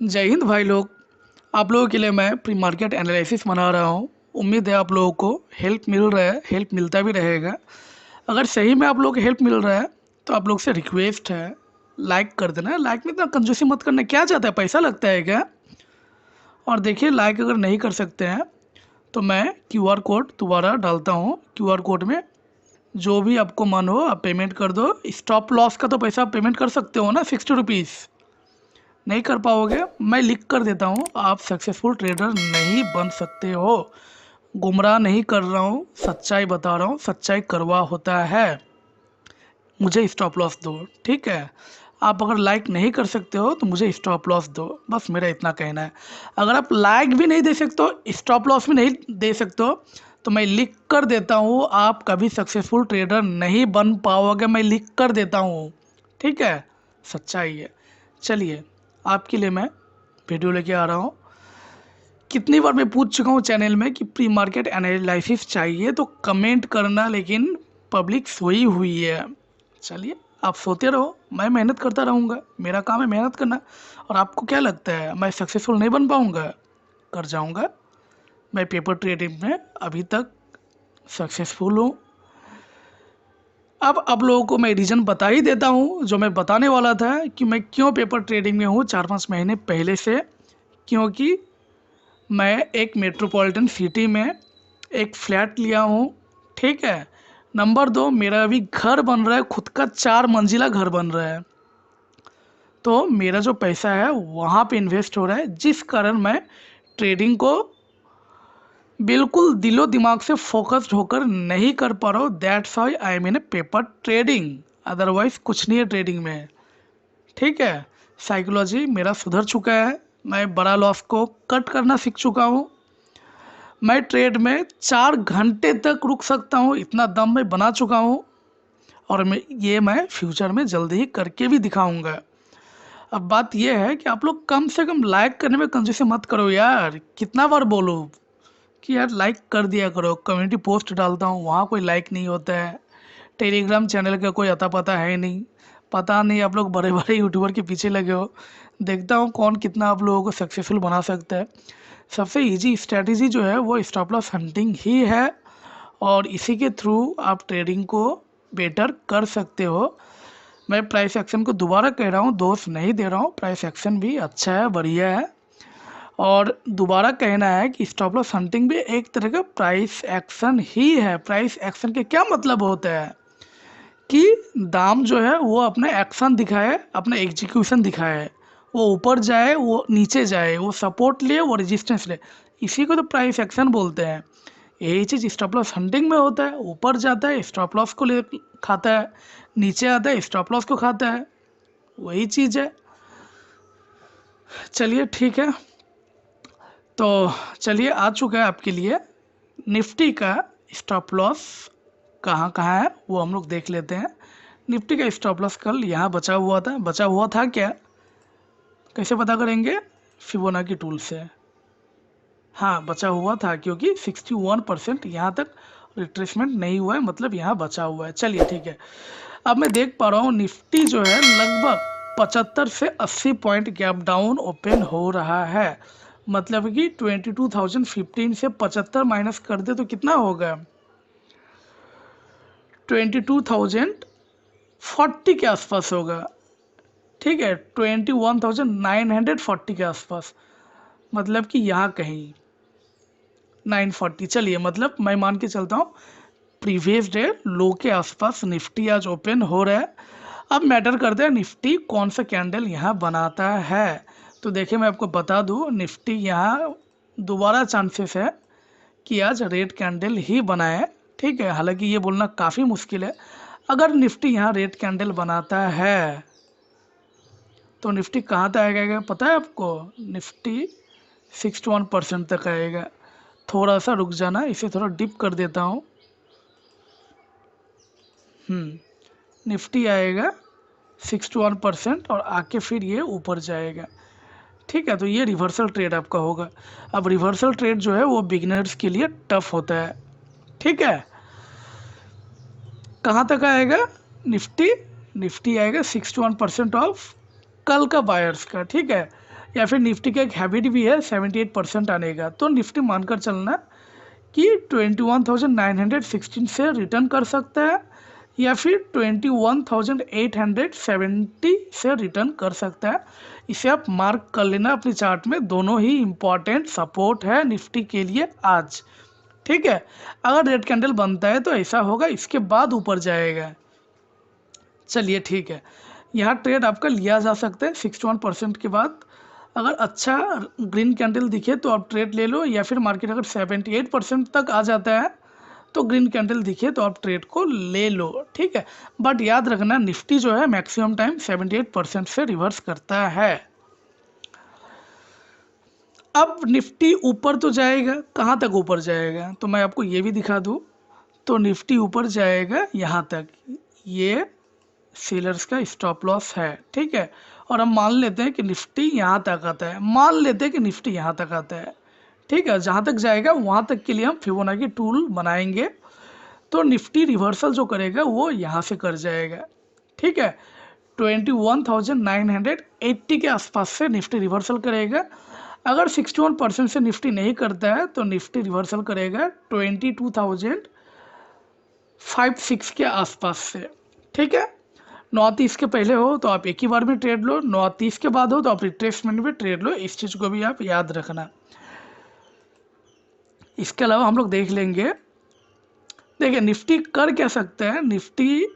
जय हिंद भाई लोग। आप लोगों के लिए मैं प्री मार्केट एनालिसिस बना रहा हूँ। उम्मीद है आप लोगों को हेल्प मिल रहा है, हेल्प मिलता भी रहेगा। अगर सही में आप लोगों को हेल्प मिल रहा है तो आप लोग से रिक्वेस्ट है, लाइक कर देना। लाइक में इतना कंजूसी मत करना, क्या चाहता है, पैसा लगता है क्या? और देखिए, लाइक अगर नहीं कर सकते हैं तो मैं क्यूआर कोड दोबारा डालता हूँ। क्यूआर कोड में जो भी आपको मन हो आप पेमेंट कर दो। स्टॉप लॉस का तो पैसा आप पेमेंट कर सकते हो ना, 60 रुपीज़। नहीं कर पाओगे, मैं लिख कर देता हूँ, आप सक्सेसफुल ट्रेडर नहीं बन सकते हो। गुमराह नहीं कर रहा हूँ, सच्चाई बता रहा हूँ, सच्चाई करवा होता है। मुझे स्टॉप लॉस दो, ठीक है। आप अगर लाइक नहीं कर सकते हो तो मुझे स्टॉप लॉस दो, बस मेरा इतना कहना है। अगर आप लाइक भी नहीं दे सकते हो, स्टॉप लॉस भी नहीं दे सकते हो, तो मैं लिख कर देता हूँ, आप कभी सक्सेसफुल ट्रेडर नहीं बन पाओगे। मैं लिख कर देता हूँ, ठीक है, सच्चाई है। चलिए, आपके लिए मैं वीडियो लेके आ रहा हूँ। कितनी बार मैं पूछ चुका हूँ चैनल में कि प्री मार्केट एनालिसिस चाहिए तो कमेंट करना, लेकिन पब्लिक सोई हुई है। चलिए, आप सोते रहो, मैं मेहनत करता रहूँगा। मेरा काम है मेहनत करना। और आपको क्या लगता है मैं सक्सेसफुल नहीं बन पाऊँगा? कर जाऊँगा। मैं पेपर ट्रेडिंग में अभी तक सक्सेसफुल हूँ। अब आप लोगों को मैं रीज़न बता ही देता हूँ जो मैं बताने वाला था कि मैं क्यों पेपर ट्रेडिंग में हूँ 4-5 महीने पहले से। क्योंकि मैं एक मेट्रोपॉलिटन सिटी में एक फ्लैट लिया हूँ, ठीक है। नंबर 2, मेरा अभी घर बन रहा है, खुद का 4 मंजिला घर बन रहा है। तो मेरा जो पैसा है वहाँ पे इन्वेस्ट हो रहा है, जिस कारण मैं ट्रेडिंग को बिल्कुल दिलो दिमाग से फोकस्ड होकर नहीं कर पा रहा हूँ। That's why I am in A paper trading. Otherwise कुछ नहीं है ट्रेडिंग में, ठीक है। साइकोलॉजी मेरा सुधर चुका है, मैं बड़ा लॉस को कट करना सीख चुका हूँ। मैं ट्रेड में 4 घंटे तक रुक सकता हूँ, इतना दम मैं बना चुका हूँ। और मैं फ्यूचर में जल्दी ही करके भी दिखाऊंगा। अब बात यह है कि आप लोग कम से कम लाइक करने में कंजूसी मत करो यार। कितना बार बोलूँ कि यार लाइक कर दिया करो। कम्युनिटी पोस्ट डालता हूँ, वहाँ कोई लाइक नहीं होता है। टेलीग्राम चैनल का कोई अता पता है नहीं। पता नहीं, आप लोग बड़े बड़े यूट्यूबर के पीछे लगे हो। देखता हूँ कौन कितना आप लोगों को सक्सेसफुल बना सकता है। सबसे इजी स्ट्रैटेजी जो है वो स्टॉप लॉस हंटिंग ही है, और इसी के थ्रू आप ट्रेडिंग को बेटर कर सकते हो। मैं प्राइस एक्शन को दोबारा कह रहा हूँ, दोष नहीं दे रहा हूँ, प्राइस एक्शन भी अच्छा है, बढ़िया है। और दोबारा कहना है कि स्टॉप लॉस हंटिंग भी एक तरह का प्राइस एक्शन ही है। प्राइस एक्शन के क्या मतलब होता है कि दाम जो है वो अपना एक्शन दिखाए, अपना एग्जीक्यूशन दिखाए। वो ऊपर जाए, वो नीचे जाए, वो सपोर्ट ले, वो रेजिस्टेंस ले, इसी को तो प्राइस एक्शन बोलते हैं। यही चीज़ स्टॉप लॉस हंटिंग में होता है। ऊपर जाता है स्टॉप लॉस को ले खाता है, नीचे आता है स्टॉप लॉस को खाता है, वही चीज़ है। चलिए ठीक है, तो चलिए आ चुका है आपके लिए निफ्टी का स्टॉप लॉस कहाँ कहाँ है वो हम लोग देख लेते हैं। निफ्टी का स्टॉप लॉस कल यहाँ बचा हुआ था। बचा हुआ था क्या, कैसे पता करेंगे? फिबोनाची टूल से। हाँ, बचा हुआ था क्योंकि 61% यहाँ तक रिट्रेसमेंट नहीं हुआ है, मतलब यहाँ बचा हुआ है। चलिए ठीक है, अब मैं देख पा रहा हूँ निफ्टी जो है लगभग 75 से 80 पॉइंट गैप डाउन ओपन हो रहा है। मतलब कि 22,015 से 75 माइनस कर दे तो कितना होगा? 22,040 के आसपास होगा, ठीक है। 21,940 के आसपास, मतलब कि यहाँ कहीं 940। चलिए, मतलब मैं मान के चलता हूँ प्रीवियस डे लो के आसपास निफ्टी आज ओपन हो रहा है। अब मैटर करता है निफ्टी कौन सा कैंडल यहाँ बनाता है। तो देखिए, मैं आपको बता दूँ, निफ्टी यहाँ दोबारा चांसेस है कि आज रेड कैंडल ही बनाए, ठीक है। हालांकि ये बोलना काफ़ी मुश्किल है। अगर निफ्टी यहाँ रेड कैंडल बनाता है तो निफ्टी कहाँ तक आएगा पता है आपको? निफ्टी 61% तक आएगा। थोड़ा सा रुक जाना, इसे थोड़ा डिप कर देता हूँ। निफ्टी आएगा 61% और आके फिर ये ऊपर जाएगा, ठीक है। तो ये रिवर्सल ट्रेड आपका होगा। अब रिवर्सल ट्रेड जो है वो बिगिनर्स के लिए टफ होता है, ठीक है। कहाँ तक आएगा निफ्टी? निफ्टी आएगा 61% ऑफ कल का बायर्स का, ठीक है। या फिर निफ्टी का एक हैबिट भी है 78% आने का। तो निफ्टी मानकर चलना कि 21,916 से रिटर्न कर सकता है या फिर 21,870 से रिटर्न कर सकता है। इसे आप मार्क कर लेना अपनी चार्ट में, दोनों ही इम्पॉर्टेंट सपोर्ट है निफ्टी के लिए आज। ठीक है, अगर रेड कैंडल बनता है तो ऐसा होगा, इसके बाद ऊपर जाएगा। चलिए ठीक है, यहाँ ट्रेड आपका लिया जा सकता है 61% के बाद। अगर अच्छा ग्रीन कैंडल दिखे तो आप ट्रेड ले लो, या फिर मार्केट अगर 78% तक आ जाता है तो ग्रीन कैंडल दिखे तो आप ट्रेड को ले लो। ठीक है, बट याद रखना निफ्टी जो है मैक्सिमम टाइम 78% से रिवर्स करता है। अब निफ्टी ऊपर तो जाएगा, कहाँ तक ऊपर जाएगा तो मैं आपको ये भी दिखा दूँ। तो निफ्टी ऊपर जाएगा यहाँ तक, ये सेलर्स का स्टॉप लॉस है। ठीक है, और हम मान लेते हैं कि निफ्टी यहाँ तक आता है, मान लेते हैं कि निफ्टी यहाँ तक आता है। ठीक है, जहाँ तक जाएगा वहाँ तक के लिए हम फिबोनाची टूल बनाएंगे। तो निफ्टी रिवर्सल जो करेगा वो यहाँ से कर जाएगा। ठीक है, 21,980 के आसपास से निफ्टी रिवर्सल करेगा। अगर 61% से निफ्टी नहीं करता है तो निफ्टी रिवर्सल करेगा 22,056 के आसपास से। ठीक है, 9:30 के पहले हो तो आप एक ही बार में ट्रेड लो, 9:30 के बाद हो तो आप रिट्रेसमेंट में ट्रेड लो। इस चीज़ को भी आप याद रखना। इसके अलावा हम लोग देख लेंगे, देखिए निफ्टी कर क्या सकते हैं। निफ्टी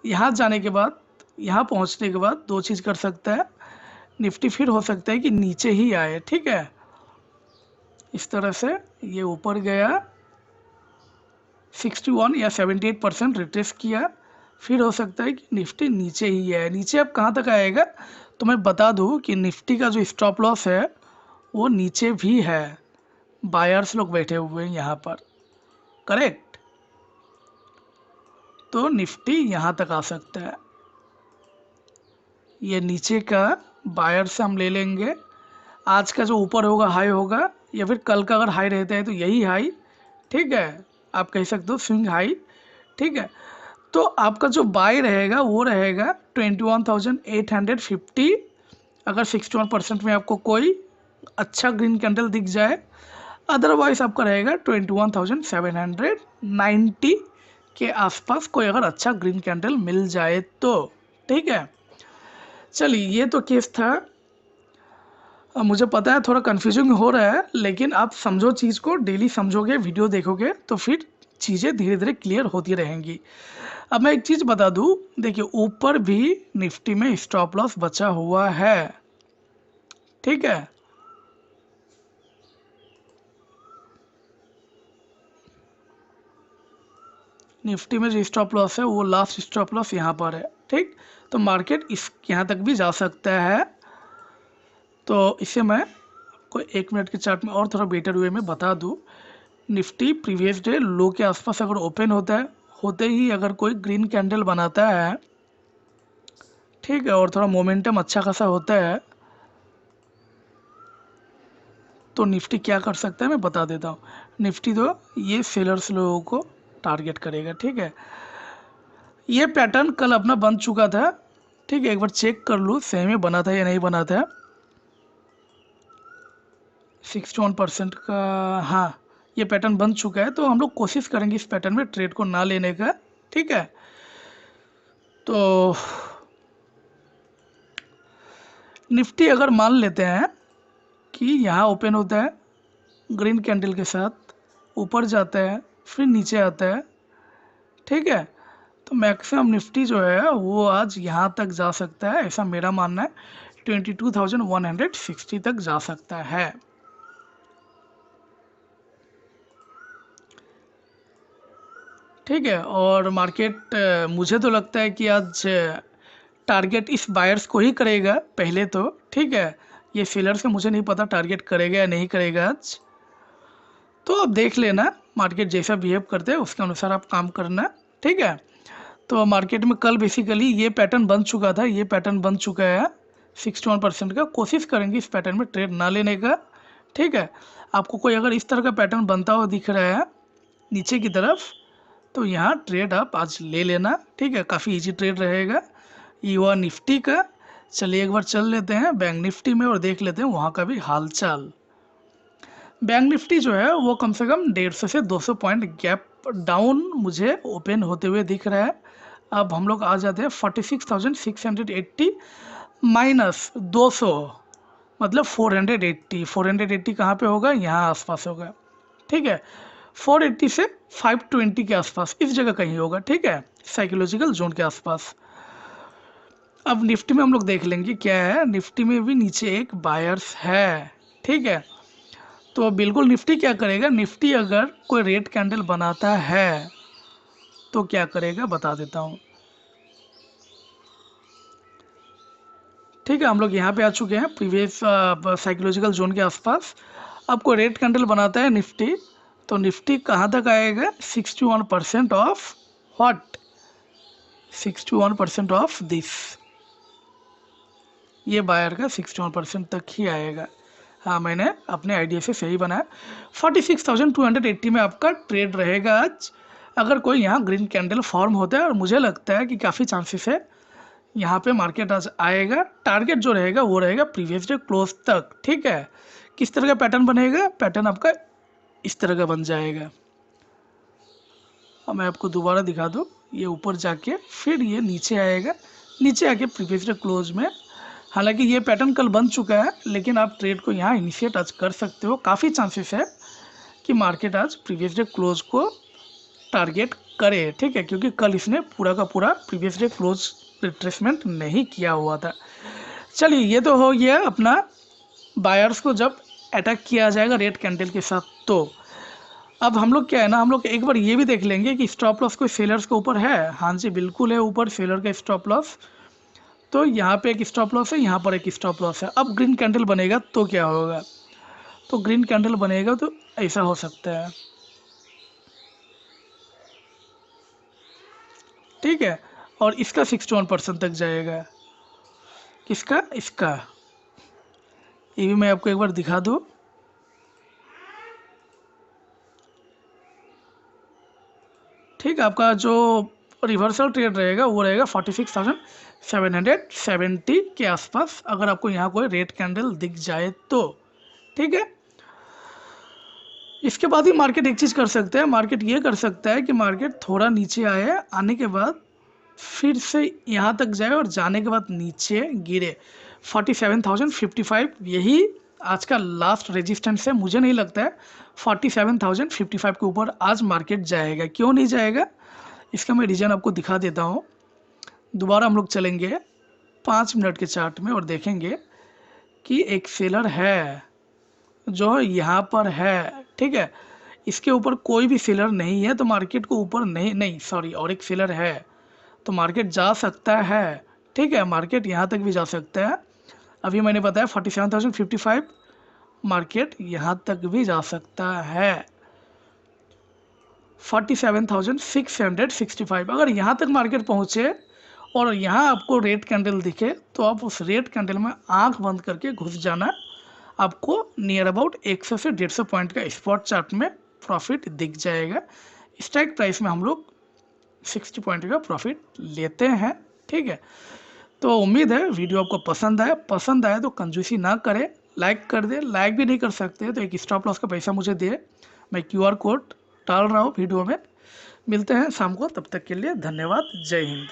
यहाँ जाने के बाद, यहाँ पहुँचने के बाद दो चीज़ कर सकता है। निफ्टी फिर हो सकता है कि नीचे ही आए। ठीक है, इस तरह से ये ऊपर गया 61 या 78% रिट्रेस किया, फिर हो सकता है कि निफ्टी नीचे ही है। नीचे अब कहाँ तक आएगा तो मैं बता दूँ कि निफ्टी का जो स्टॉप लॉस है वो नीचे भी है। बायर्स लोग बैठे हुए हैं यहाँ पर, करेक्ट। तो निफ्टी यहाँ तक आ सकता है, ये नीचे का बायर से हम ले लेंगे। आज का जो ऊपर होगा हाई होगा, या फिर कल का अगर हाई रहता है तो यही हाई। ठीक है, आप कह सकते हो स्विंग हाई। ठीक है, तो आपका जो बाय रहेगा वो रहेगा 21,850। अगर 61% में आपको कोई अच्छा ग्रीन कैंडल दिख जाए, अदरवाइज आपका रहेगा 21,790 के आसपास कोई अगर अच्छा ग्रीन कैंडल मिल जाए तो। ठीक है, चलिए ये तो केस था। मुझे पता है थोड़ा कन्फ्यूजिंग हो रहा है, लेकिन आप समझो चीज़ को, डेली समझोगे, वीडियो देखोगे तो फिर चीज़ें धीरे धीरे क्लियर होती रहेंगी। अब मैं एक चीज़ बता दूं, देखिए ऊपर भी निफ्टी में स्टॉप लॉस बचा हुआ है। ठीक है, निफ्टी में जो स्टॉप लॉस है वो लास्ट स्टॉप लॉस यहाँ पर है। ठीक, तो मार्केट इस यहाँ तक भी जा सकता है। तो इसे मैं आपको 1 मिनट के चार्ट में और थोड़ा बेटर वे में बता दूं। निफ्टी प्रीवियस डे लो के आसपास अगर ओपन होता है, होते ही अगर कोई ग्रीन कैंडल बनाता है, ठीक है, और थोड़ा मोमेंटम अच्छा खासा होता है, तो निफ्टी क्या कर सकता है मैं बता देता हूँ। निफ्टी तो ये सेलर्स लोगों को टारगेट करेगा। ठीक है, ये पैटर्न कल अपना बन चुका था। ठीक है, एक बार चेक कर लूँ सही में बना था या नहीं बना था। 61% का, हाँ ये पैटर्न बन चुका है। तो हम लोग कोशिश करेंगे इस पैटर्न में ट्रेड को ना लेने का। ठीक है, तो निफ्टी अगर मान लेते हैं कि यहाँ ओपन होता है ग्रीन कैंडल के साथ, ऊपर जाता है फिर नीचे आता है। ठीक है, तो मैक्सिमम निफ्टी जो है वो आज यहाँ तक जा सकता है, ऐसा मेरा मानना है। 22,160 तक जा सकता है। ठीक है, और मार्केट मुझे तो लगता है कि आज टारगेट इस बायर्स को ही करेगा पहले तो। ठीक है, ये सेलर्स का मुझे नहीं पता टारगेट करेगा या नहीं करेगा आज। तो आप देख लेना, मार्केट जैसा बिहेव करते हैं उसके अनुसार आप काम करना। ठीक है, तो मार्केट में कल बेसिकली ये पैटर्न बन चुका था, ये पैटर्न बन चुका है 61% का। कोशिश करेंगे इस पैटर्न में ट्रेड ना लेने का। ठीक है, आपको कोई अगर इस तरह का पैटर्न बनता हुआ दिख रहा है नीचे की तरफ, तो यहाँ ट्रेड आप आज ले लेना। ठीक है, काफ़ी इजी ट्रेड रहेगा। ये हुआ निफ्टी का। चलिए एक बार चल लेते हैं बैंक निफ्टी में और देख लेते हैं वहाँ का भी हालचाल। बैंक निफ्टी जो है वो कम से कम 150 से 200 पॉइंट गैप डाउन मुझे ओपन होते हुए दिख रहा है। अब हम लोग आ जाते हैं 46,680 माइनस 200 मतलब 480 कहाँ पे होगा, यहाँ आसपास होगा। ठीक है, 480 से 520 के आसपास इस जगह कहीं होगा। ठीक है, साइकोलॉजिकल जोन के आसपास। अब निफ्टी में हम लोग देख लेंगे क्या है। निफ्टी में भी नीचे एक बायर्स है। ठीक है, तो बिल्कुल निफ्टी क्या करेगा, निफ्टी अगर कोई रेड कैंडल बनाता है तो क्या करेगा बता देता हूँ। ठीक है, हम लोग यहाँ पे आ चुके हैं प्रीवियस साइकोलॉजिकल जोन के आसपास। अब कोई रेड कैंडल बनाता है निफ्टी, तो निफ्टी कहाँ तक आएगा, 61% ऑफ व्हाट, 61% ऑफ दिस, ये बायर का 61% तक ही आएगा। हाँ, मैंने अपने आइडिया से सही बनाया। 46,280 में आपका ट्रेड रहेगा आज। अगर कोई यहाँ ग्रीन कैंडल फॉर्म होता है, और मुझे लगता है कि काफ़ी चांसेस है यहाँ पे मार्केट आज आएगा। टारगेट जो रहेगा वो रहेगा प्रीवियस डे क्लोज तक। ठीक है, किस तरह का पैटर्न बनेगा, पैटर्न आपका इस तरह का बन जाएगा। अब मैं आपको दोबारा दिखा दूँ, ये ऊपर जाके फिर ये नीचे आएगा, नीचे आके प्रीवियस डे क्लोज में। हालांकि ये पैटर्न कल बन चुका है, लेकिन आप ट्रेड को यहाँ इनिशिएट आज कर सकते हो। काफ़ी चांसेस है कि मार्केट आज प्रीवियस डे क्लोज को टारगेट करे। ठीक है, क्योंकि कल इसने पूरा का पूरा प्रीवियस डे क्लोज रिट्रेसमेंट नहीं किया हुआ था। चलिए, ये तो हो गया अपना बायर्स को जब अटैक किया जाएगा रेड कैंडल के साथ। तो अब हम लोग क्या है ना, हम लोग एक बार ये भी देख लेंगे कि स्टॉप लॉस कोई सेलर्स के ऊपर है। हाँ जी, बिल्कुल है ऊपर सेलर का स्टॉप लॉस। तो यहाँ पे एक स्टॉप लॉस है, यहाँ पर एक स्टॉप लॉस है। अब ग्रीन कैंडल बनेगा तो क्या होगा, तो ग्रीन कैंडल बनेगा तो ऐसा हो सकता है। ठीक है, और इसका 61% तक जाएगा। किसका, इसका। ये भी मैं आपको एक बार दिखा दूँ। ठीक है, आपका जो रिवर्सल ट्रेड रहेगा वो रहेगा 46,770 के आसपास, अगर आपको यहाँ कोई रेड कैंडल दिख जाए तो। ठीक है, इसके बाद ही मार्केट एक चीज़ कर सकते हैं, मार्केट ये कर सकता है कि मार्केट थोड़ा नीचे आए, आने के बाद फिर से यहाँ तक जाए और जाने के बाद नीचे गिरे। 47,055 यही आज का लास्ट रेजिस्टेंस है। मुझे नहीं लगता है 47,055 के ऊपर आज मार्केट जाएगा। क्यों नहीं जाएगा, इसका मैं रीज़न आपको दिखा देता हूँ। दोबारा हम लोग चलेंगे 5 मिनट के चार्ट में और देखेंगे कि एक सेलर है जो यहाँ पर है। ठीक है, इसके ऊपर कोई भी सेलर नहीं है तो मार्केट को ऊपर नहीं सॉरी, और एक सेलर है तो मार्केट जा सकता है। ठीक है, मार्केट यहाँ तक भी जा सकता है। अभी मैंने बताया 47,055, मार्केट यहाँ तक भी जा सकता है 47,665। अगर यहाँ तक मार्केट पहुँचे और यहाँ आपको रेड कैंडल दिखे तो आप उस रेड कैंडल में आंख बंद करके घुस जाना। आपको नियर अबाउट 100 से 150 पॉइंट का स्पॉट चार्ट में प्रॉफिट दिख जाएगा। स्ट्राइक प्राइस में हम लोग 60 पॉइंट का प्रॉफिट लेते हैं। ठीक है, तो उम्मीद है वीडियो आपको पसंद आए तो कंजूसी ना करें, लाइक कर दे। लाइक भी नहीं कर सकते तो एक स्टॉप लॉस का पैसा मुझे दे, मैं QR कोड डाल रहा हूँ वीडियो में। मिलते हैं शाम को, तब तक के लिए धन्यवाद, जय हिंद।